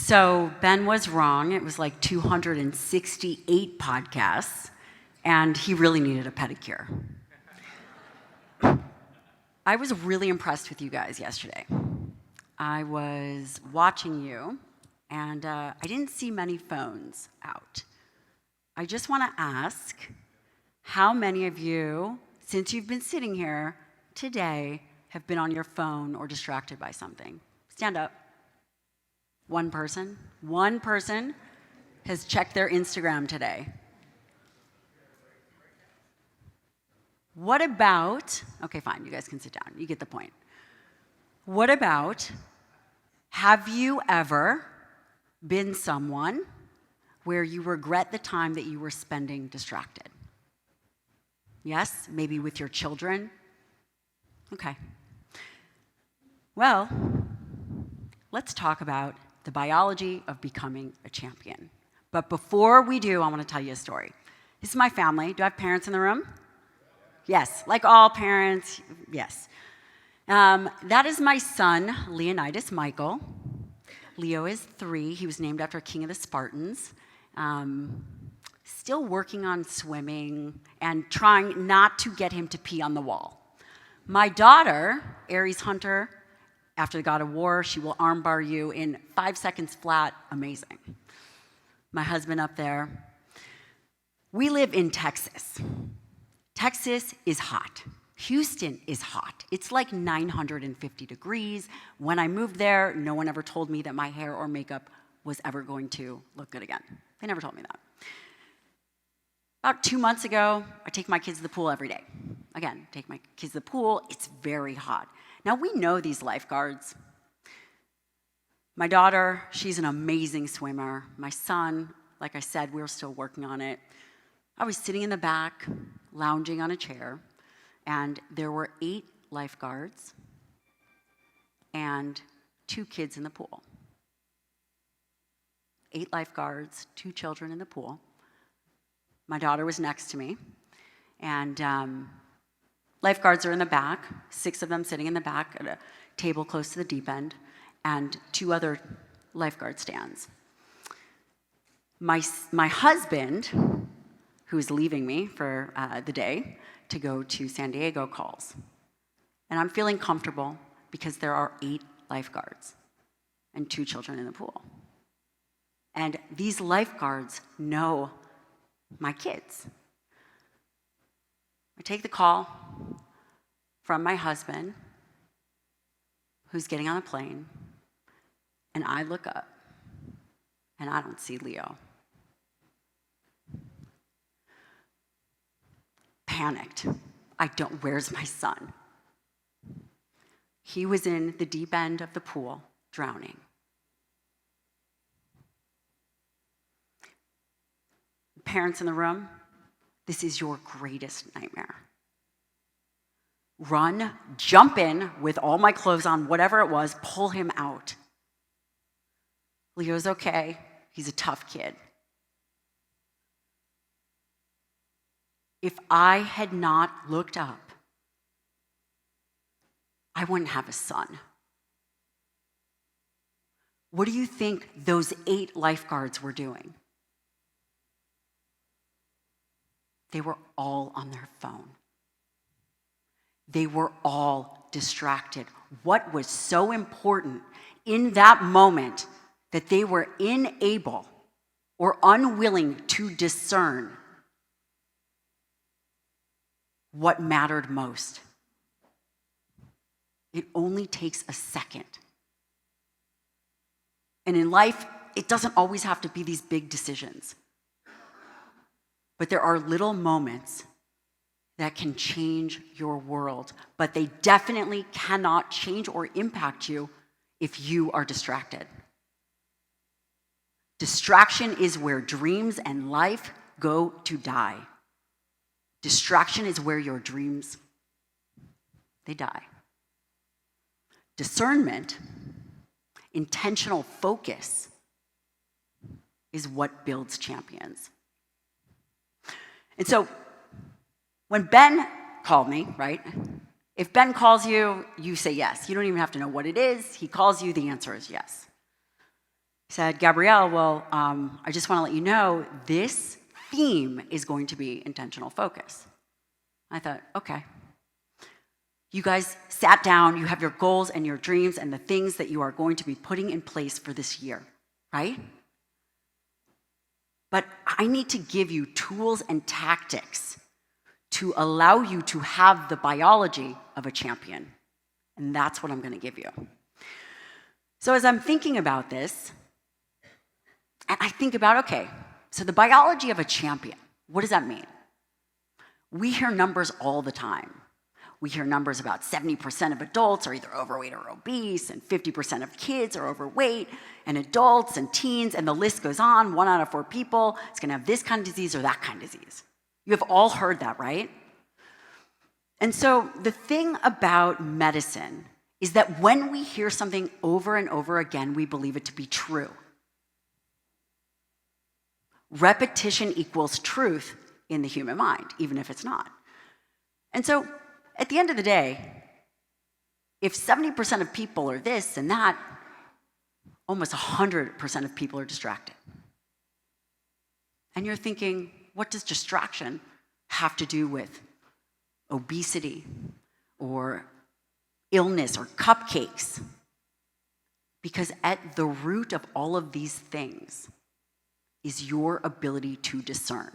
So Ben was wrong. It was like 268 podcasts, and he really needed a pedicure. I was really impressed with you guys yesterday. I was watching you, and I didn't see many phones out. I just want to ask, how many of you, since you've been sitting here today, have been on your phone or distracted by something? Stand up. One person has checked their Instagram today. What about, okay, fine, you guys can sit down. You get the point. What about, have you ever been someone where you regret the time that you were spending distracted? Yes? Maybe with your children? Okay. Well, let's talk about the biology of becoming a champion. But before we do, I want to tell you a story. This is my family. Do I have parents in the room? Yes, like all parents, yes. That is my son, Leonidas Michael. Leo is 3. He was named after a king of the Spartans. Still working on swimming and trying not to get him to pee on the wall. My daughter, Aries Hunter, after the God of War, she will armbar you in 5 seconds flat. Amazing. My husband up there. We live in Texas. Texas is hot. Houston is hot. It's like 950 degrees. When I moved there, no one ever told me that my hair or makeup was ever going to look good again. They never told me that. About 2 months ago, I take my kids to the pool every day. Again, take my kids to the pool. It's very hot. Now, we know these lifeguards. My daughter, she's an amazing swimmer. My son, like I said, we're still working on it. I was sitting in the back, lounging on a chair, and there were 8 lifeguards and 2 kids in the pool. 8 lifeguards, 2 children in the pool. My daughter was next to me, and lifeguards are in the back, 6 of them sitting in the back at a table close to the deep end, and 2 other lifeguard stands. My husband, who's leaving me for the day to go to San Diego, calls. And I'm feeling comfortable because there are 8 lifeguards and 2 children in the pool. And these lifeguards know my kids. I take the call from my husband, who's getting on a plane, and I look up, and I don't see Leo. Panicked. Where's my son? He was in the deep end of the pool, drowning. Parents in the room, this is your greatest nightmare. Run, jump in with all my clothes on, whatever it was, pull him out. Leo's okay. He's a tough kid. If I had not looked up, I wouldn't have a son. What do you think those 8 lifeguards were doing? They were all on their phone. They were all distracted. What was so important in that moment that they were unable or unwilling to discern what mattered most? It only takes a second. And in life, it doesn't always have to be these big decisions. But there are little moments that can change your world, but they definitely cannot change or impact you if you are distracted. Distraction is where dreams and life go to die. Distraction is where your dreams, they die. Discernment, intentional focus, is what builds champions. And so, when Ben called me, right? If Ben calls you, you say yes. You don't even have to know what it is. He calls you, the answer is yes. said, Gabrielle, well, I just want to let you know this theme is going to be intentional focus. I thought, okay. You guys sat down, you have your goals and your dreams and the things that you are going to be putting in place for this year, right? But I need to give you tools and tactics to allow you to have the biology of a champion. And that's what I'm going to give you. So as I'm thinking about this, and I think about, okay, so the biology of a champion, what does that mean? We hear numbers all the time. We hear numbers about 70% of adults are either overweight or obese, and 50% of kids are overweight, and adults and teens, and the list goes on. 1 out of 4 people is going to have this kind of disease or that kind of disease. You have all heard that, right? And so the thing about medicine is that when we hear something over and over again, we believe it to be true. Repetition equals truth in the human mind, even if it's not. And so at the end of the day, if 70% of people are this and that, almost 100% of people are distracted. And you're thinking, what does distraction have to do with obesity or illness or cupcakes? Because at the root of all of these things is your ability to discern.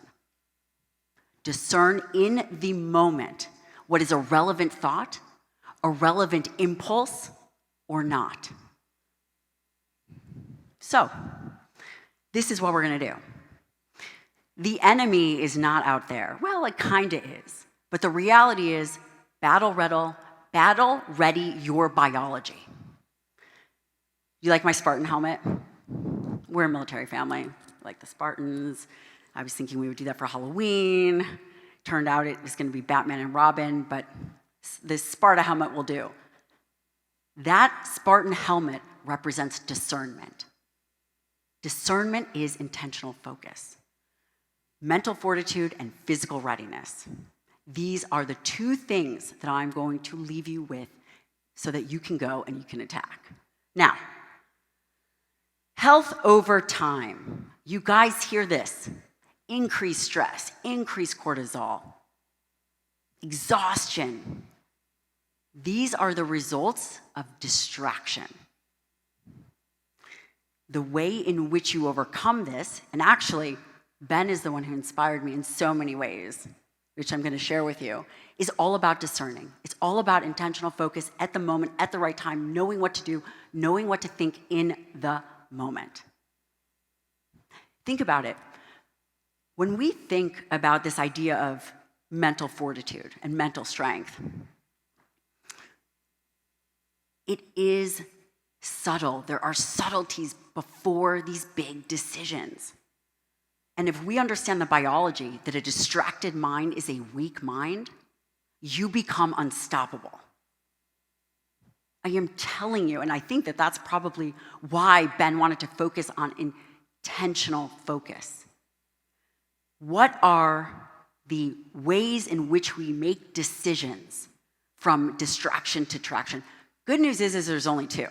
Discern in the moment what is a relevant thought, a relevant impulse, or not. So, this is what we're going to do. The enemy is not out there. Well, it kind of is. But the reality is, battle ready your biology. You like my Spartan helmet? We're a military family. I like the Spartans. I was thinking we would do that for Halloween. Turned out it was going to be Batman and Robin, but this Sparta helmet will do. That Spartan helmet represents discernment. Discernment is intentional focus. Mental fortitude and physical readiness. These are the 2 things that I'm going to leave you with so that you can go and you can attack. Now, health over time. You guys hear this. Increased stress, increased cortisol, exhaustion. These are the results of distraction. The way in which you overcome this, and actually, Ben is the one who inspired me in so many ways, which I'm going to share with you, is all about discerning. It's all about intentional focus at the moment, at the right time, knowing what to do, knowing what to think in the moment. Think about it. When we think about this idea of mental fortitude and mental strength, it is subtle. There are subtleties before these big decisions. And if we understand the biology that a distracted mind is a weak mind, you become unstoppable. I am telling you, and I think that that's probably why Ben wanted to focus on intentional focus. What are the ways in which we make decisions from distraction to traction? Good news is there's only 2.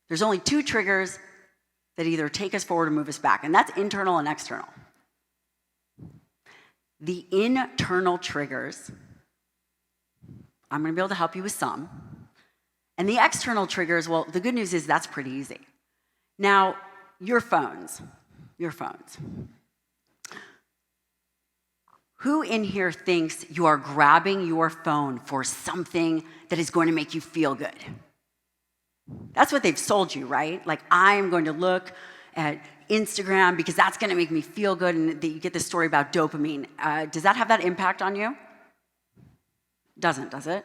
There's only 2 triggers that either take us forward or move us back, and that's internal and external. The internal triggers, I'm going to be able to help you with some. And the external triggers, well, the good news is that's pretty easy. Now, your phones. Who in here thinks you are grabbing your phone for something that is going to make you feel good? That's what they've sold you, right? Like, I am going to look at Instagram because that's going to make me feel good, and you get this story about dopamine. Does that have that impact on you? Doesn't, does it?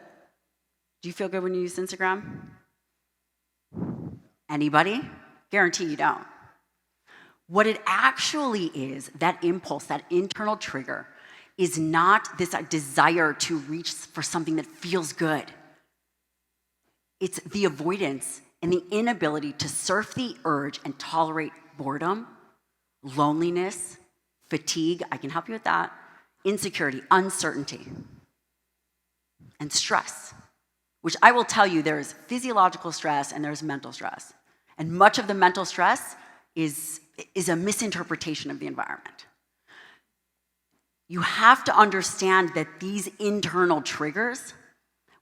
Do you feel good when you use Instagram? Anybody? Guarantee you don't. What it actually is, that impulse, that internal trigger, is not this desire to reach for something that feels good. It's the avoidance and the inability to surf the urge and tolerate boredom, loneliness, fatigue, I can help you with that, insecurity, uncertainty, and stress, which I will tell you there is physiological stress and there's mental stress. And much of the mental stress is a misinterpretation of the environment. You have to understand that these internal triggers,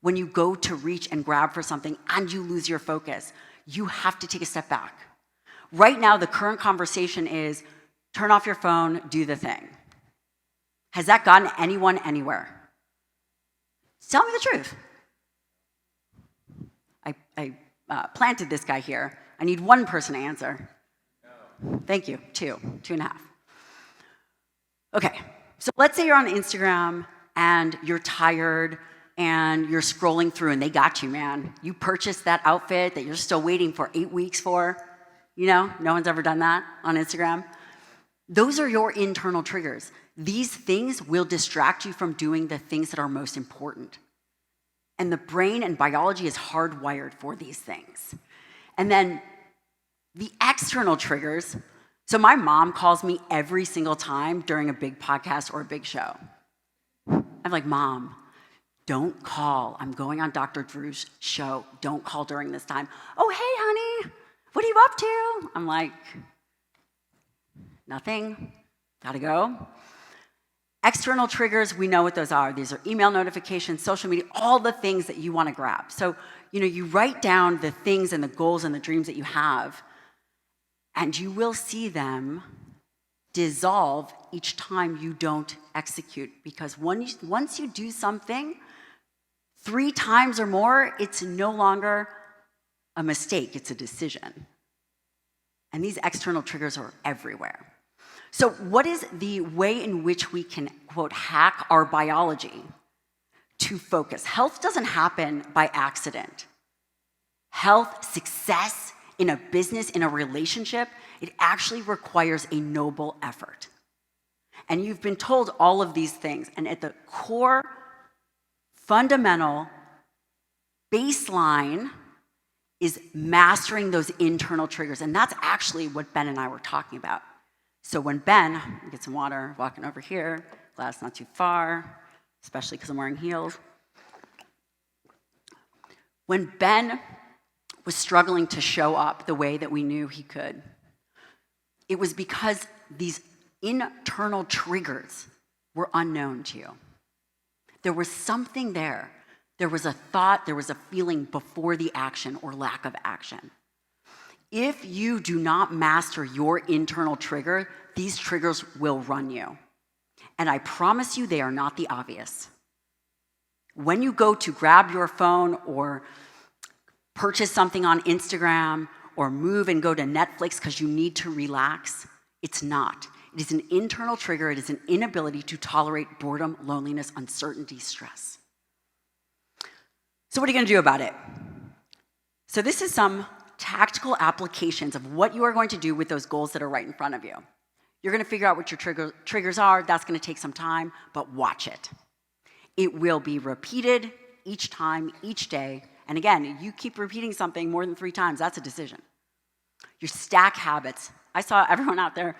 when you go to reach and grab for something and you lose your focus, you have to take a step back. Right now, the current conversation is turn off your phone, do the thing. Has that gotten anyone anywhere? Tell me the truth. I planted this guy here. I need one person to answer. No. Thank you. 2.5. Okay, so let's say you're on Instagram and you're tired and you're scrolling through and they got you, man. You purchased that outfit that you're still waiting for 8 weeks for. You know, no one's ever done that on Instagram. Those are your internal triggers. These things will distract you from doing the things that are most important. And the brain and biology is hardwired for these things. And then the external triggers. So my mom calls me every single time during a big podcast or a big show. I'm like, Mom, don't call. I'm going on Dr. Drew's show. Don't call during this time. Oh, hey, honey, what are you up to? I'm like, nothing. Gotta go. External triggers, we know what those are. These are email notifications, social media, all the things that you want to grab. So, you write down the things and the goals and the dreams that you have, and you will see them dissolve each time you don't execute. Because once you do something 3 times or more, it's no longer a mistake, it's a decision. And these external triggers are everywhere. So what is the way in which we can, quote, hack our biology to focus? Health doesn't happen by accident. Health, success in a business, in a relationship, it actually requires a noble effort. And you've been told all of these things. And at the core, fundamental, baseline is mastering those internal triggers. And that's actually what Ben and I were talking about. So when Ben, get some water, walking over here, glass not too far, especially because I'm wearing heels. When Ben was struggling to show up the way that we knew he could, it was because these internal triggers were unknown to you. There was something there. There was a thought, there was a feeling before the action or lack of action. If you do not master your internal trigger, these triggers will run you. And I promise you, they are not the obvious. When you go to grab your phone or purchase something on Instagram or move and go to Netflix because you need to relax, it's not. It is an internal trigger. It is an inability to tolerate boredom, loneliness, uncertainty, stress. So what are you going to do about it? So this is some tactical applications of what you are going to do with those goals that are right in front of you. You're going to figure out what your triggers are. That's going to take some time, but watch it. It will be repeated each time, each day. And again, you keep repeating something more than 3 times, that's a decision. Your stack habits. I saw everyone out there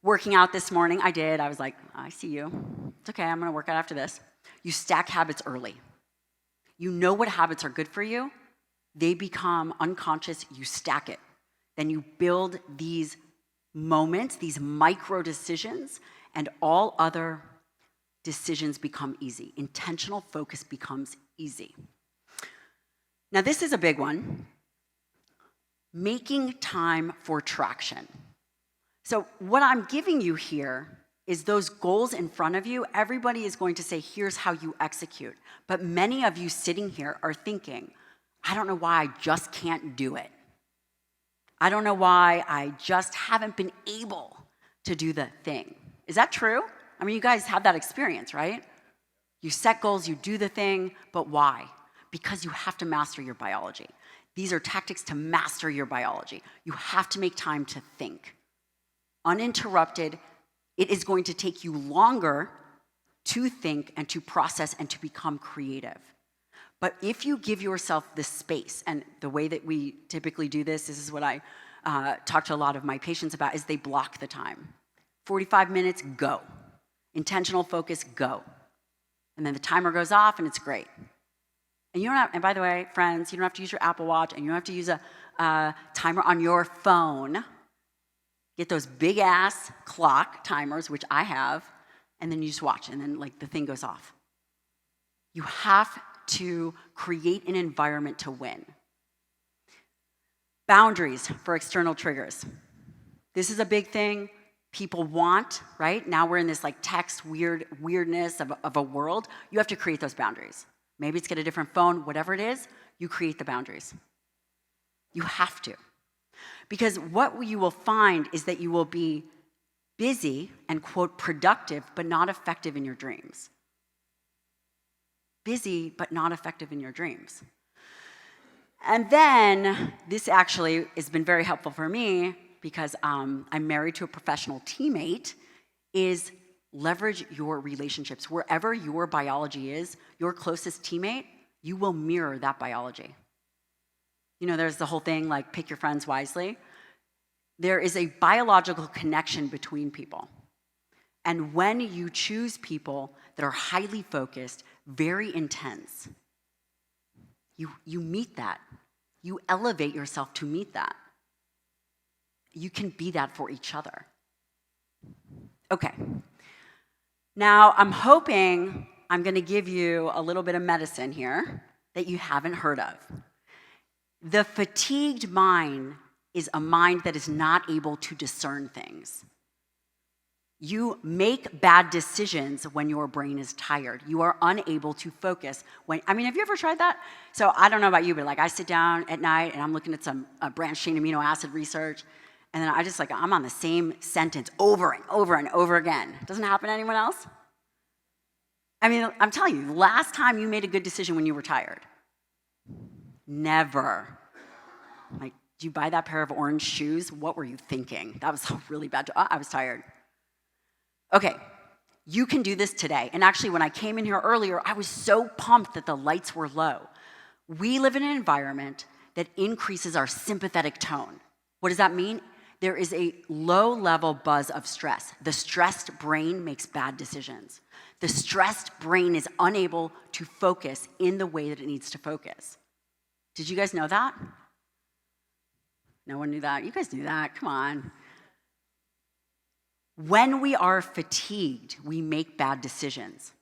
working out this morning. I did. I was like, I see you. It's okay. I'm going to work out after this. You stack habits early. You know what habits are good for you. They become unconscious. You stack it. Then you build these moments, these micro decisions, and all other decisions become easy. Intentional focus becomes easy. Now, this is a big one. Making time for traction. So what I'm giving you here is those goals in front of you. Everybody is going to say, here's how you execute. But many of you sitting here are thinking, I don't know why I just can't do it. I don't know why I just haven't been able to do the thing. Is that true? I mean, you guys have that experience, right? You set goals, you do the thing, but why? Because you have to master your biology. These are tactics to master your biology. You have to make time to think. Uninterrupted, it is going to take you longer to think and to process and to become creative. But if you give yourself the space, and the way that we typically do this is what I talk to a lot of my patients about, is they block the time. 45 minutes, go. Intentional focus, go. And then the timer goes off and it's great. And you don't have, and by the way, friends, you don't have to use your Apple Watch and you don't have to use a timer on your phone. Get those big-ass clock timers, which I have, and then you just watch, and then like the thing goes off. You have to create an environment to win. Boundaries for external triggers. This is a big thing people want, right? Now we're in this like text weirdness of a world. You have to create those boundaries. Maybe it's get a different phone, whatever it is, you create the boundaries. You have to. Because what you will find is that you will be busy and, quote, productive, but not effective in your dreams. Busy, but not effective in your dreams. And then, this actually has been very helpful for me because I'm married to a professional teammate, is leverage your relationships. Wherever your biology is, your closest teammate, you will mirror that biology. You know, there's the whole thing like pick your friends wisely. There is a biological connection between people. And when you choose people that are highly focused, very intense, you meet that. You elevate yourself to meet that. You can be that for each other. Okay. Now, I'm hoping I'm going to give you a little bit of medicine here that you haven't heard of. The fatigued mind is a mind that is not able to discern things. You make bad decisions when your brain is tired. You are unable to focus. Have you ever tried that? So I don't know about you, but like I sit down at night and I'm looking at some branched chain amino acid research, and then I'm on the same sentence over and over and over again. Doesn't happen to anyone else? I'm telling you, last time you made a good decision when you were tired. Never. Like, did you buy that pair of orange shoes? What were you thinking? That was a really bad. I was tired. Okay, you can do this today. And actually, when I came in here earlier, I was so pumped that the lights were low. We live in an environment that increases our sympathetic tone. What does that mean? There is a low-level buzz of stress. The stressed brain makes bad decisions. The stressed brain is unable to focus in the way that it needs to focus. Did you guys know that? No one knew that. You guys knew that. Come on. When we are fatigued, we make bad decisions.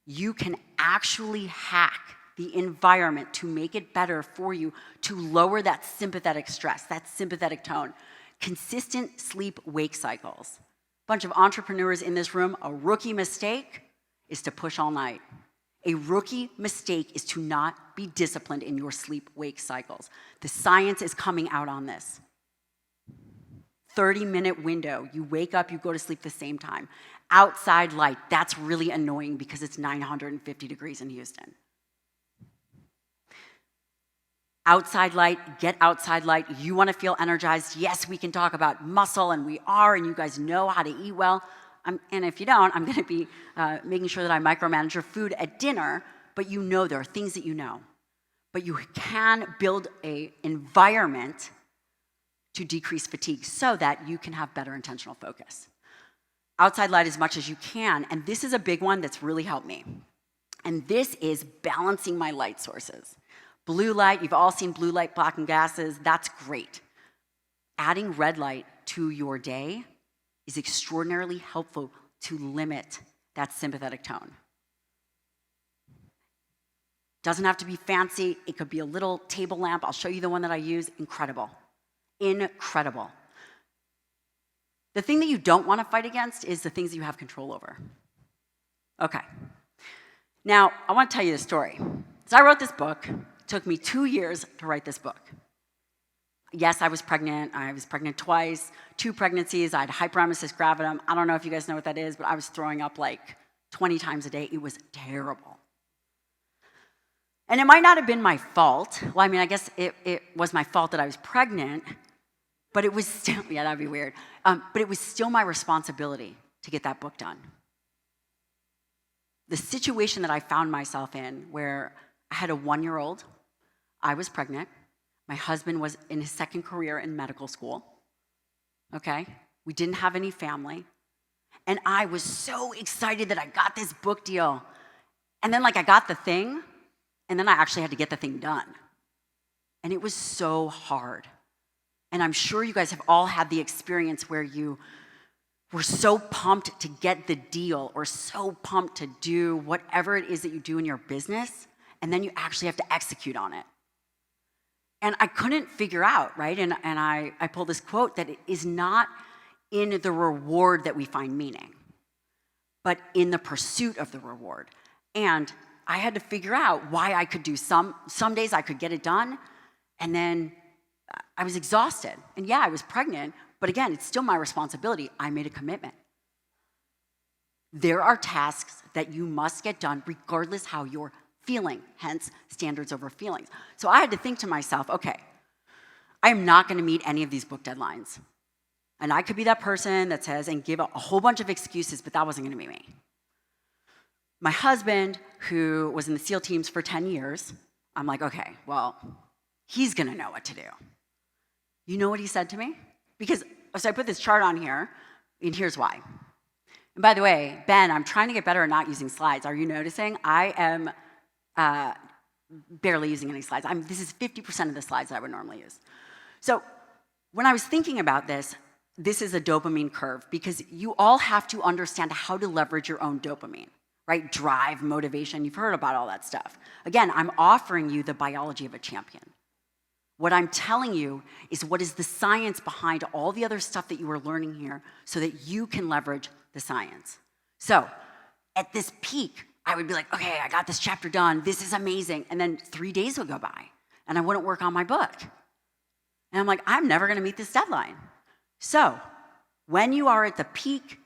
You can actually hack the environment to make it better for you to lower that sympathetic stress, that sympathetic tone. Consistent sleep-wake cycles. Bunch of entrepreneurs in this room, a rookie mistake is to push all night. A rookie mistake is to not be disciplined in your sleep-wake cycles. The science is coming out on this. 30-minute window, you wake up, you go to sleep the same time. Outside light, that's really annoying because it's 950 degrees in Houston. Outside light, get outside light. You want to feel energized? Yes, we can talk about muscle, and we are, and you guys know how to eat well. And if you don't, I'm going to be making sure that I micromanage your food at dinner, but you know there are things that you know. But you can build an environment to decrease fatigue so that you can have better intentional focus. Outside light as much as you can, and this is a big one that's really helped me. And this is balancing my light sources. Blue light, you've all seen blue light blocking gases, that's great. Adding red light to your day is extraordinarily helpful to limit that sympathetic tone. Doesn't have to be fancy, it could be a little table lamp. I'll show you the one that I use, incredible. Incredible. The thing that you don't want to fight against is the things that you have control over. Okay. Now, I want to tell you this story. So I wrote this book. It took me 2 years to write this book. Yes, I was pregnant. I was pregnant twice, 2 pregnancies. I had hyperemesis gravidum. I don't know if you guys know what that is, but I was throwing up like 20 times a day. It was terrible. And it might not have been my fault. Well, I guess it was my fault that I was pregnant, but it was still, yeah, that'd be weird. But it was still my responsibility to get that book done. The situation that I found myself in where I had a 1-year-old, I was pregnant, my husband was in his second career in medical school, okay? We didn't have any family, and I was so excited that I got this book deal. And then I got the thing, and then I actually had to get the thing done. And it was so hard. And I'm sure you guys have all had the experience where you were so pumped to get the deal or so pumped to do whatever it is that you do in your business, and then you actually have to execute on it. And I couldn't figure out, right? And I pulled this quote that it is not in the reward that we find meaning, but in the pursuit of the reward. And I had to figure out why I could do some days I could get it done, and then I was exhausted. And yeah, I was pregnant, but again, it's still my responsibility. I made a commitment. There are tasks that you must get done regardless how you're feeling, hence standards over feelings. So I had to think to myself, okay, I am not going to meet any of these book deadlines. And I could be that person that says and give a whole bunch of excuses, but that wasn't going to be me. My husband, who was in the SEAL teams for 10 years, I'm like, okay, well, he's going to know what to do. You know what he said to me? Because, so I put this chart on here, and here's why. And by the way, Ben, I'm trying to get better at not using slides. Are you noticing? I am barely using any slides. This is 50% of the slides that I would normally use. So when I was thinking about this is a dopamine curve, because you all have to understand how to leverage your own dopamine, right? Drive, motivation, you've heard about all that stuff. Again, I'm offering you the biology of a champion. What I'm telling you is what is the science behind all the other stuff that you are learning here so that you can leverage the science. So at this peak, I would be like, okay, I got this chapter done. This is amazing. And then 3 days would go by and I wouldn't work on my book. And I'm like, I'm never going to meet this deadline. So when you are at the peak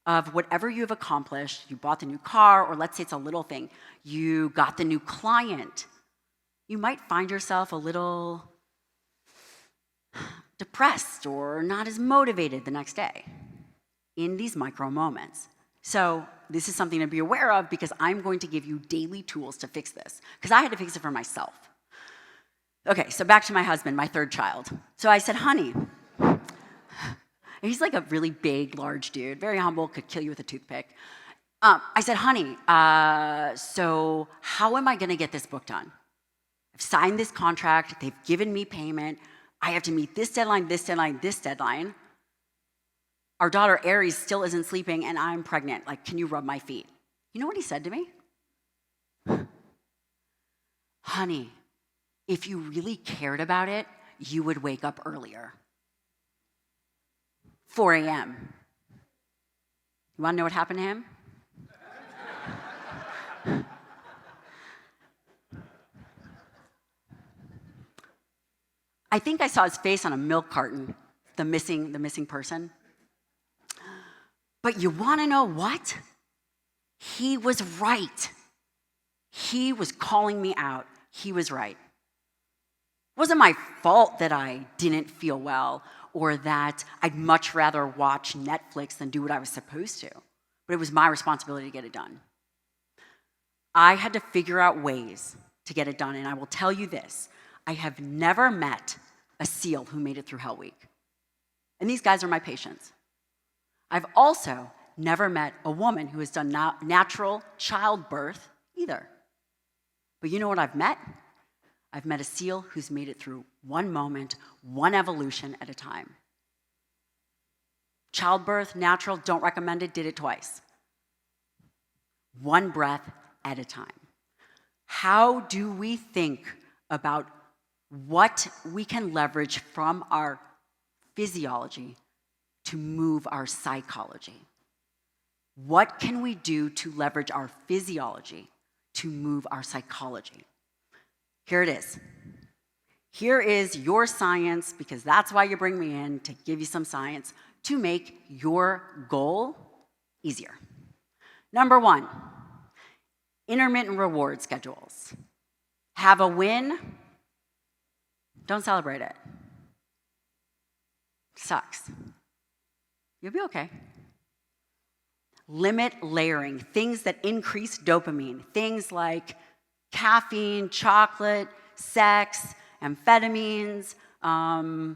of whatever you have accomplished, you bought the new car, or let's say it's a little thing, you got the new client, you might find yourself a little depressed or not as motivated the next day in these micro moments. So this is something to be aware of because I'm going to give you daily tools to fix this because I had to fix it for myself. Okay, so back to my husband, my third child. So I said, honey, he's like a really big, large dude, very humble, could kill you with a toothpick. I said, honey, so how am I going to get this book done? I've signed this contract. They've given me payment. I have to meet this deadline, this deadline, this deadline. Our daughter, Aries, still isn't sleeping, and I'm pregnant. Like, can you rub my feet? You know what he said to me? Honey, if you really cared about it, you would wake up earlier. 4 a.m. You want to know what happened to him? I think I saw his face on a milk carton, the missing person. But you want to know what? He was right. He was calling me out. He was right. It wasn't my fault that I didn't feel well or that I'd much rather watch Netflix than do what I was supposed to. But it was my responsibility to get it done. I had to figure out ways to get it done. And I will tell you this. I have never met a SEAL who made it through Hell Week. And these guys are my patients. I've also never met a woman who has done natural childbirth either. But you know what I've met? I've met a SEAL who's made it through one moment, one evolution at a time. Childbirth, natural, don't recommend it, did it twice. One breath at a time. How do we think about what we can leverage from our physiology to move our psychology? What can we do to leverage our physiology to move our psychology? Here it is. Here is your science, because that's why you bring me in, to give you some science to make your goal easier. Number 1, intermittent reward schedules. Have a win, don't celebrate it. Sucks. You'll be okay. Limit layering, things that increase dopamine, things like caffeine, chocolate, sex, amphetamines. My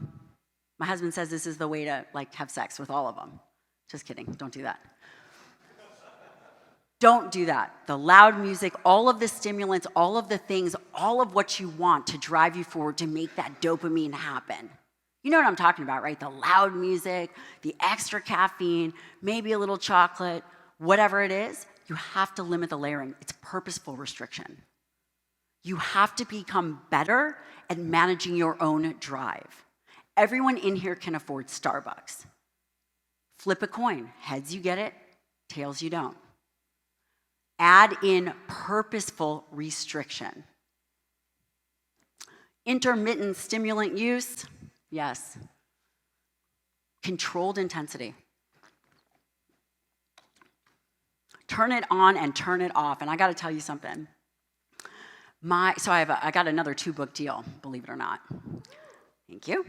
husband says this is the way to have sex with all of them. Just kidding, don't do that. Don't do that. The loud music, all of the stimulants, all of the things, all of what you want to drive you forward to make that dopamine happen. You know what I'm talking about, right? The loud music, the extra caffeine, maybe a little chocolate, whatever it is, you have to limit the layering. It's purposeful restriction. You have to become better at managing your own drive. Everyone in here can afford Starbucks. Flip a coin. Heads, you get it. Tails, you don't. Add in purposeful restriction. Intermittent stimulant use, yes. Controlled intensity. Turn it on and turn it off. And I got to tell you something. I got another 2-book deal, believe it or not. Thank you.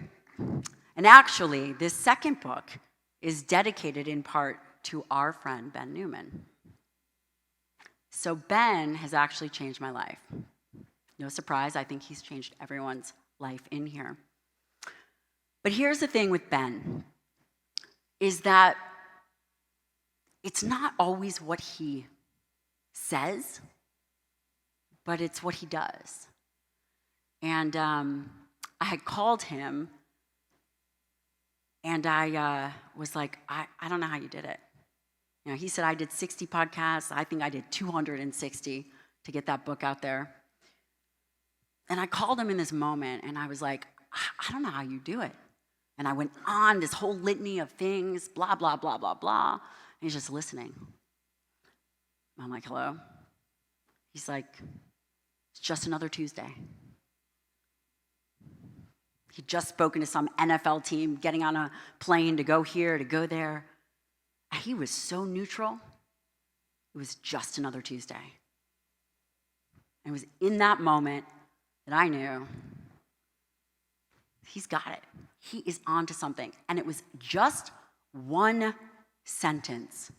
And actually, this second book is dedicated in part to our friend Ben Newman. So Ben has actually changed my life. No surprise, I think he's changed everyone's life in here. But here's the thing with Ben, is that it's not always what he says, but it's what he does. And I had called him, and I was like, I don't know how you did it. You know, he said I did 60 podcasts. I think I did 260 to get that book out there. And I called him in this moment, and I was like, I don't know how you do it. And I went on this whole litany of things, blah, blah, blah, blah, blah. And he's just listening. I'm like, hello? He's like, it's just another Tuesday. He'd just spoken to some NFL team, getting on a plane to go here, to go there. He was so neutral. It was just another Tuesday. And it was in that moment that I knew he's got it. He is onto something. And it was just one sentence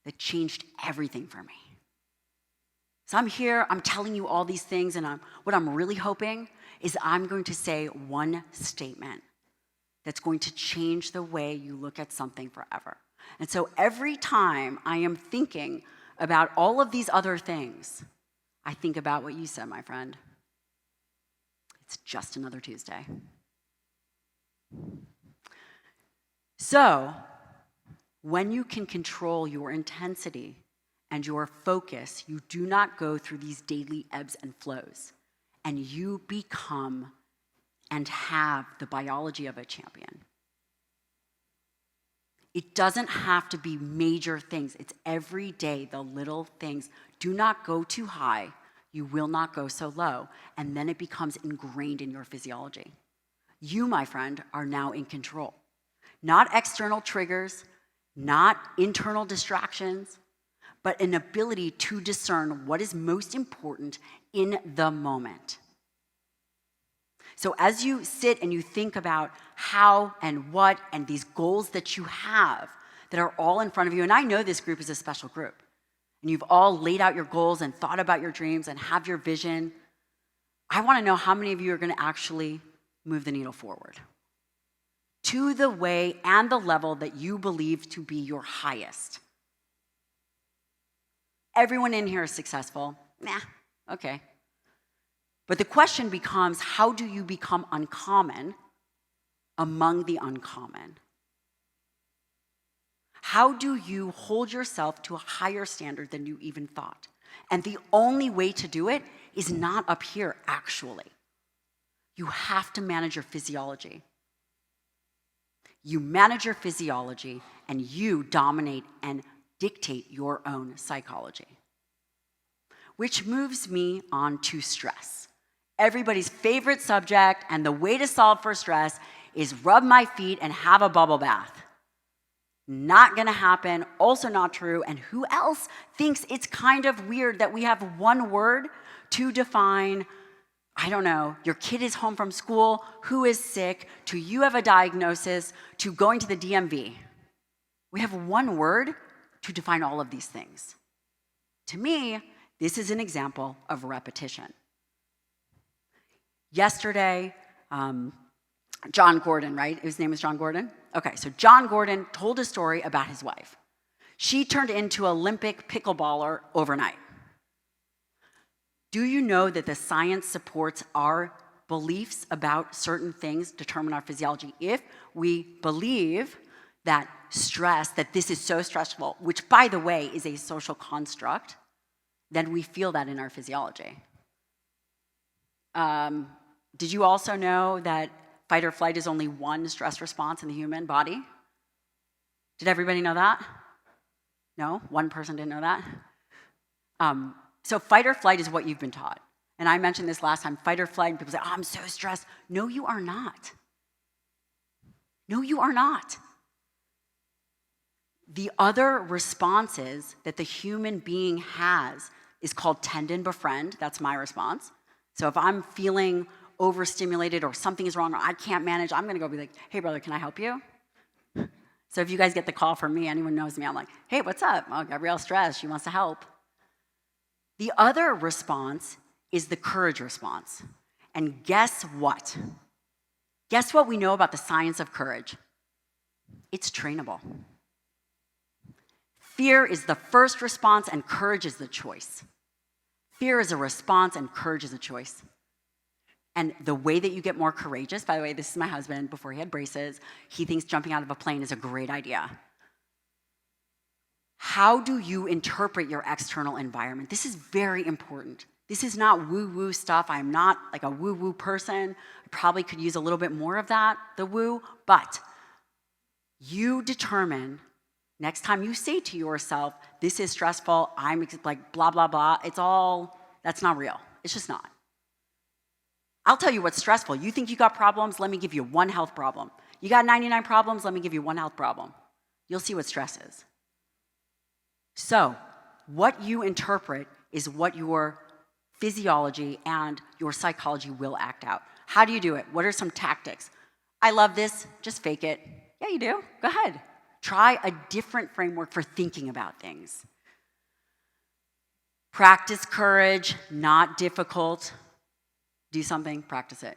that changed everything for me. So I'm here, I'm telling you all these things, and what I'm really hoping is I'm going to say one statement that's going to change the way you look at something forever. And so every time I am thinking about all of these other things, I think about what you said, my friend. It's just another Tuesday. So, when you can control your intensity and your focus, you do not go through these daily ebbs and flows, and you become and have the biology of a champion. It doesn't have to be major things. It's every day, the little things. Do not go too high. You will not go so low. And then it becomes ingrained in your physiology. You, my friend, are now in control. Not external triggers, not internal distractions, but an ability to discern what is most important in the moment. So as you sit and you think about how and what and these goals that you have that are all in front of you, and I know this group is a special group, and you've all laid out your goals and thought about your dreams and have your vision, I want to know how many of you are going to actually move the needle forward to the way and the level that you believe to be your highest. Everyone in here is successful. Nah, okay. But the question becomes, how do you become uncommon among the uncommon? How do you hold yourself to a higher standard than you even thought? And the only way to do it is not up here, actually. You have to manage your physiology. You manage your physiology, and you dominate and dictate your own psychology. Which moves me on to stress. Everybody's favorite subject, and the way to solve for stress is rub my feet and have a bubble bath. Not gonna happen, also not true, and who else thinks it's kind of weird that we have one word to define, I don't know, your kid is home from school, who is sick, to you have a diagnosis, to going to the DMV. We have one word to define all of these things. To me, this is an example of repetition. Yesterday, John Gordon, right? His name was John Gordon? Okay, so John Gordon told a story about his wife. She turned into an Olympic pickleballer overnight. Do you know that the science supports our beliefs about certain things determine our physiology. If we believe that stress, that this is so stressful, which by the way is a social construct, then we feel that in our physiology. Did you also know that fight or flight is only one stress response in the human body? Did everybody know that? No? One person didn't know that? So fight or flight is what you've been taught. And I mentioned this last time, fight or flight, and people say, oh, I'm so stressed. No, you are not. No, you are not. The other responses that the human being has is called tend and befriend. That's my response. So if I'm feeling overstimulated or something is wrong or I can't manage, I'm going to go be like, hey, brother, can I help you? So if you guys get the call from me, anyone knows me, I'm like, hey, what's up? Oh, Gabrielle's stressed. She wants to help. The other response is the courage response. And guess what? Guess what we know about the science of courage? It's trainable. Fear is the first response and courage is the choice. Fear is a response and courage is a choice. And the way that you get more courageous, by the way, this is my husband before he had braces, he thinks jumping out of a plane is a great idea. How do you interpret your external environment? This is very important. This is not woo-woo stuff. I'm not like a woo-woo person. I probably could use a little bit more of that, the woo, but you determine next time you say to yourself, this is stressful, I'm like blah, blah, blah, that's not real. It's just not. I'll tell you what's stressful. You think you got problems? Let me give you one health problem. You got 99 problems? Let me give you one health problem. You'll see what stress is. So, what you interpret is what your physiology and your psychology will act out. How do you do it? What are some tactics? I love this, just fake it. Yeah, you do. Go ahead. Try a different framework for thinking about things. Practice courage, not difficult. Do something, practice it.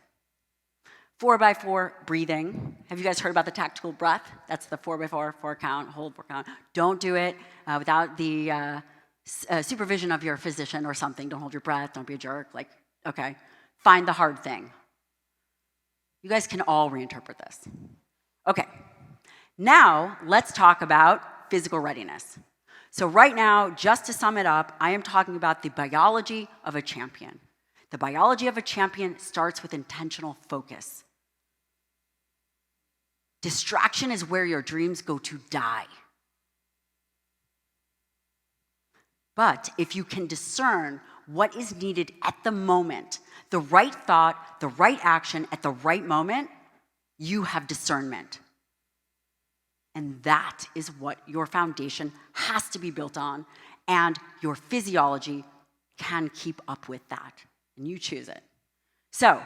4x4 breathing. Have you guys heard about the tactical breath? That's the 4x4, 4 count, hold 4 count. Don't do it without the supervision of your physician or something. Don't hold your breath, don't be a jerk. Like, okay, find the hard thing. You guys can all reinterpret this. Okay, now let's talk about physical readiness. So right now, just to sum it up, I am talking about the biology of a champion. The biology of a champion starts with intentional focus. Distraction is where your dreams go to die. But if you can discern what is needed at the moment, the right thought, the right action at the right moment, you have discernment. And that is what your foundation has to be built on, and your physiology can keep up with that. And you choose it. So,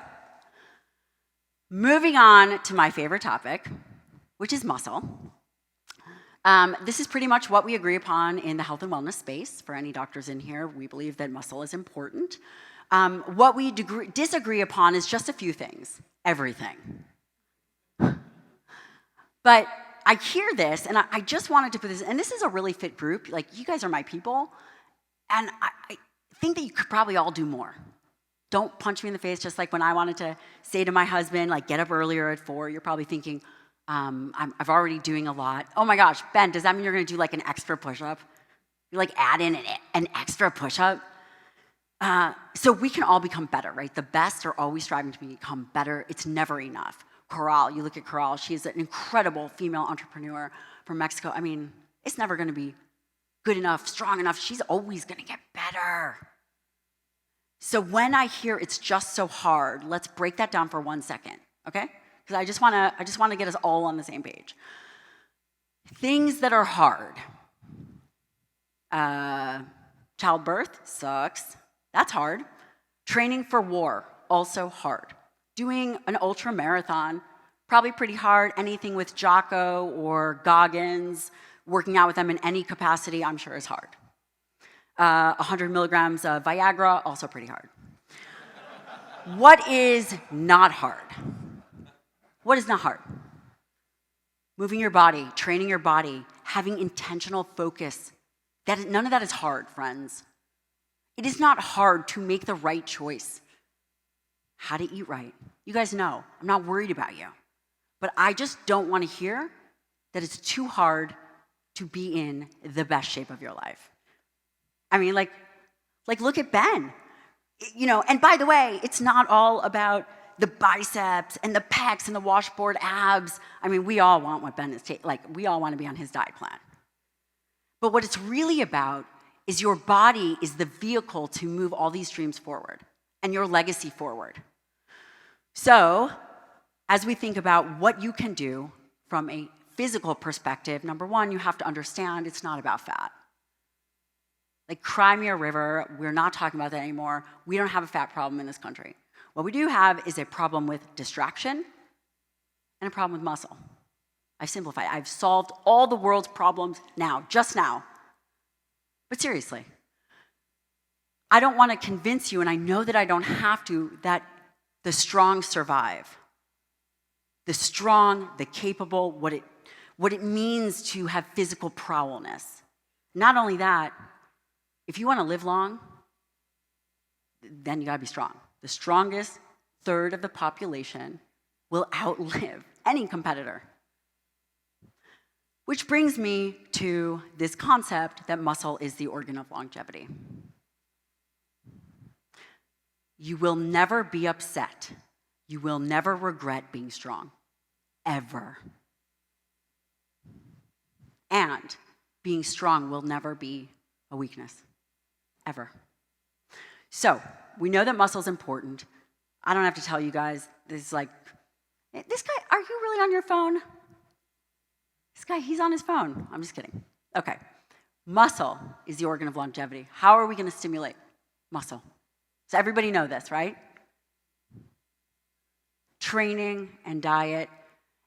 moving on to my favorite topic, which is muscle. This is pretty much what we agree upon in the health and wellness space. For any doctors in here, we believe that muscle is important. What we disagree upon is just a few things. Everything. But I hear this, and I just wanted to put this, and this is a really fit group. Like, you guys are my people, and I think that you could probably all do more. Don't punch me in the face, just like when I wanted to say to my husband, like, get up earlier at 4. You're probably thinking, I'm already doing a lot. Oh my gosh, Ben, does that mean you're gonna do like an extra push-up? You like add in an extra push-up? So we can all become better, right? The best are always striving to become better. It's never enough. Coral, you look at Coral, she's an incredible female entrepreneur from Mexico. I mean, it's never gonna be good enough, strong enough. She's always gonna get better. So when I hear it's just so hard, let's break that down for 1 second, okay? Because I just wanna get us all on the same page. Things that are hard. Childbirth sucks. That's hard. Training for war, also hard. Doing an ultra marathon, probably pretty hard. Anything with Jocko or Goggins, working out with them in any capacity, I'm sure is hard. 100 milligrams of Viagra, also pretty hard. What is not hard? What is not hard? Moving your body, training your body, having intentional focus. None of that is hard, friends. It is not hard to make the right choice. how to eat right. You guys know, I'm not worried about you. But I just don't want to hear that it's too hard to be in the best shape of your life. I mean, like look at Ben. And by the way, it's not all about the biceps and the pecs and the washboard abs. I mean, we all want what Ben is we all want to be on his diet plan. But what it's really about is your body is the vehicle to move all these dreams forward and your legacy forward. So, as we think about what you can do from a physical perspective, number one, you have to understand it's not about fat. Like Cry Me a River, we're not talking about that anymore. We don't have a fat problem in this country. What we do have is a problem with distraction and a problem with muscle. I've simplified. I've solved all the world's problems now, just now. But seriously, I don't want to convince you, and I know that I don't have to, that the strong survive. The strong, the capable, what it means to have physical prowess. Not only that, if you want to live long, then you got to be strong. The strongest third of the population will outlive any competitor. Which brings me to this concept that muscle is the organ of longevity. You will never be upset. You will never regret being strong, ever. And being strong will never be a weakness, ever. So, we know that muscle is important. I don't have to tell you guys, this guy, are you really on your phone? This guy, he's on his phone. I'm just kidding. Okay. Muscle is the organ of longevity. How are we going to stimulate muscle? So everybody know this, right? Training and diet.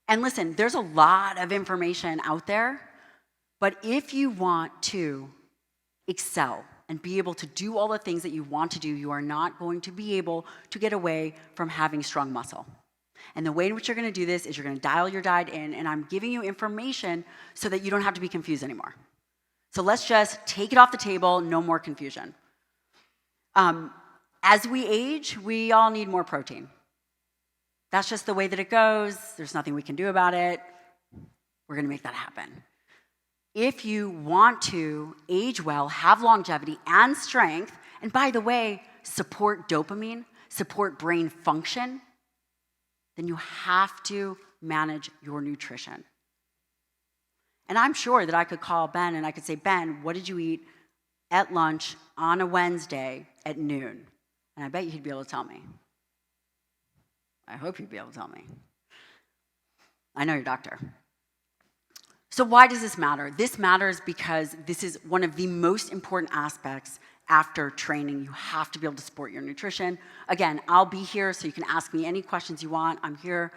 And listen, there's a lot of information out there, but if you want to excel and be able to do all the things that you want to do, you are not going to be able to get away from having strong muscle. And the way in which you're going to do this is you're going to dial your diet in, and I'm giving you information so that you don't have to be confused anymore. So let's just take it off the table, no more confusion. As we age, we all need more protein. That's just the way that it goes. There's nothing we can do about it. We're going to make that happen. If you want to age well, have longevity and strength, and by the way, support dopamine, support brain function, then you have to manage your nutrition. And I'm sure that I could call Ben and I could say, Ben, what did you eat at lunch on a Wednesday at noon? And I bet he'd be able to tell me. I hope he'd be able to tell me. I know your doctor. So why does this matter? This matters because this is one of the most important aspects after training. You have to be able to support your nutrition. Again, I'll be here so you can ask me any questions you want. I'm here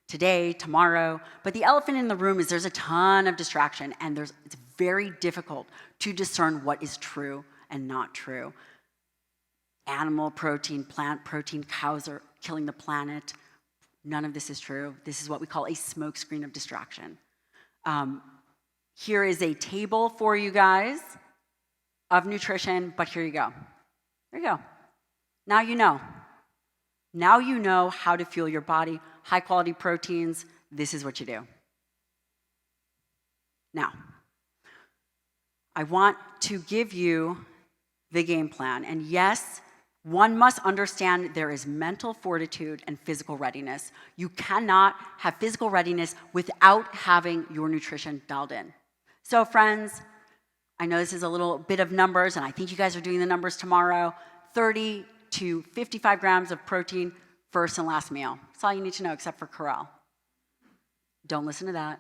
today, tomorrow. But the elephant in the room is there's a ton of distraction, and it's very difficult to discern what is true and not true. Animal protein, plant protein, cows are killing the planet. None of this is true. This is what we call a smokescreen of distraction. Here is a table for you guys of nutrition, but here you go. There you go. Now you know. Now you know how to fuel your body. High quality proteins, this is what you do. Now, I want to give you the game plan. And yes, one must understand there is mental fortitude and physical readiness. You cannot have physical readiness without having your nutrition dialed in. So friends, I know this is a little bit of numbers, and I think you guys are doing the numbers tomorrow. 30 to 55 grams of protein, first and last meal. That's all you need to know except for Corral. Don't listen to that.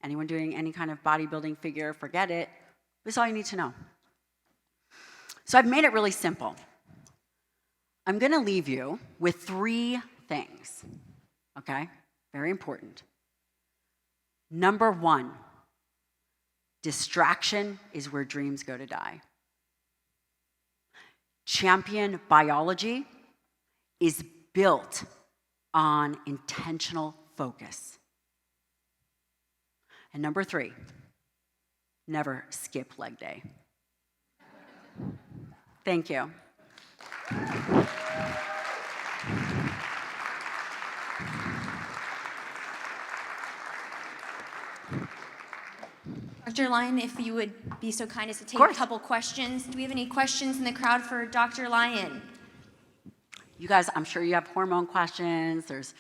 Anyone doing any kind of bodybuilding figure, forget it. This is all you need to know. So I've made it really simple. I'm going to leave you with 3 things, okay? Very important. Number 1, distraction is where dreams go to die. Champion biology is built on intentional focus. And number 3, never skip leg day. Thank you. Dr. Lyon, if you would be so kind as to take a couple questions. Do we have any questions in the crowd for Dr. Lyon? You guys, I'm sure you have hormone questions. There's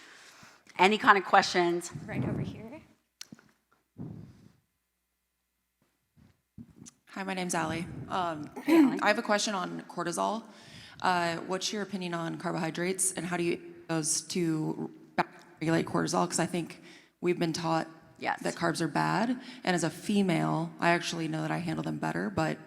any kind of questions. Right over here. Hi, my name's Allie. Allie. I have a question on cortisol. What's your opinion on carbohydrates, and how do you use those to regulate cortisol? Because I think we've been taught that carbs are bad, and as a female, I actually know that I handle them better, but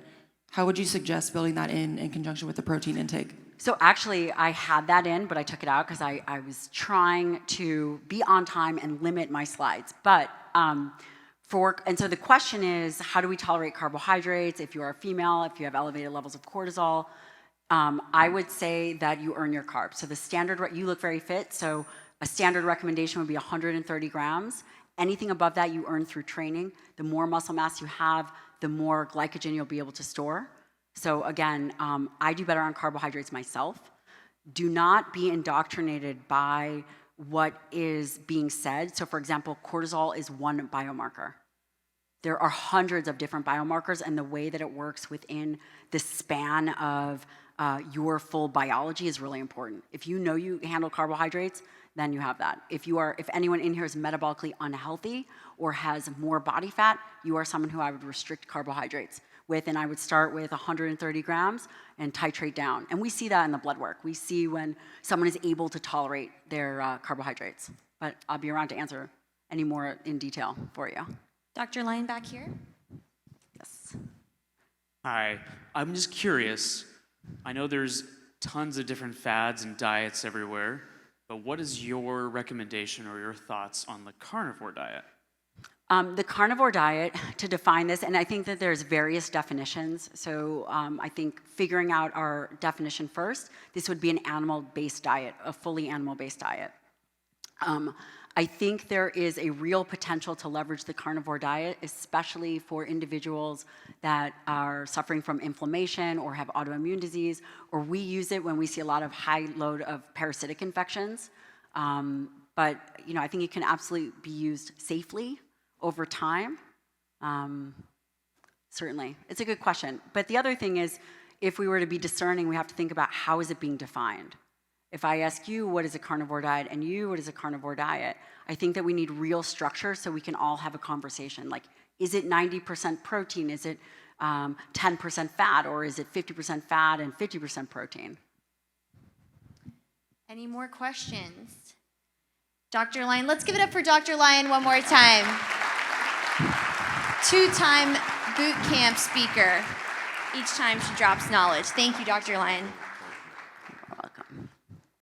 how would you suggest building that in conjunction with the protein intake? So actually, I had that in, but I took it out because I was trying to be on time and limit my slides. But and so the question is, how do we tolerate carbohydrates if you are a female, if you have elevated levels of cortisol? I would say that you earn your carbs. So the standard, you look very fit, so a standard recommendation would be 130 grams. Anything above that you earn through training. The more muscle mass you have, the more glycogen you'll be able to store. So again, I do better on carbohydrates myself. Do not be indoctrinated by what is being said. So for example, cortisol is one biomarker. There are hundreds of different biomarkers, and the way that it works within the span of your full biology is really important. If you know you handle carbohydrates, then you have that. If anyone in here is metabolically unhealthy or has more body fat, you are someone who I would restrict carbohydrates with, and I would start with 130 grams and titrate down. And we see that in the blood work. We see when someone is able to tolerate their carbohydrates. But I'll be around to answer any more in detail for you. Dr. Lyon back here. Yes. Hi, I'm just curious. I know there's tons of different fads and diets everywhere, but what is your recommendation or your thoughts on the carnivore diet? The carnivore diet, to define this, and I think that there's various definitions. So I think figuring out our definition first, this would be an animal-based diet, a fully animal-based diet. I think there is a real potential to leverage the carnivore diet, especially for individuals that are suffering from inflammation or have autoimmune disease, or we use it when we see a lot of high load of parasitic infections. But I think it can absolutely be used safely over time. Certainly, it's a good question. But the other thing is, if we were to be discerning, we have to think about how is it being defined. If I ask you what is a carnivore diet and you what is a carnivore diet, I think that we need real structure so we can all have a conversation. Like, is it 90% protein? Is it 10% fat? Or is it 50% fat and 50% protein? Any more questions? Dr. Lyon, let's give it up for Dr. Lyon one more time. Two-time boot camp speaker. Each time she drops knowledge. Thank you, Dr. Lyon.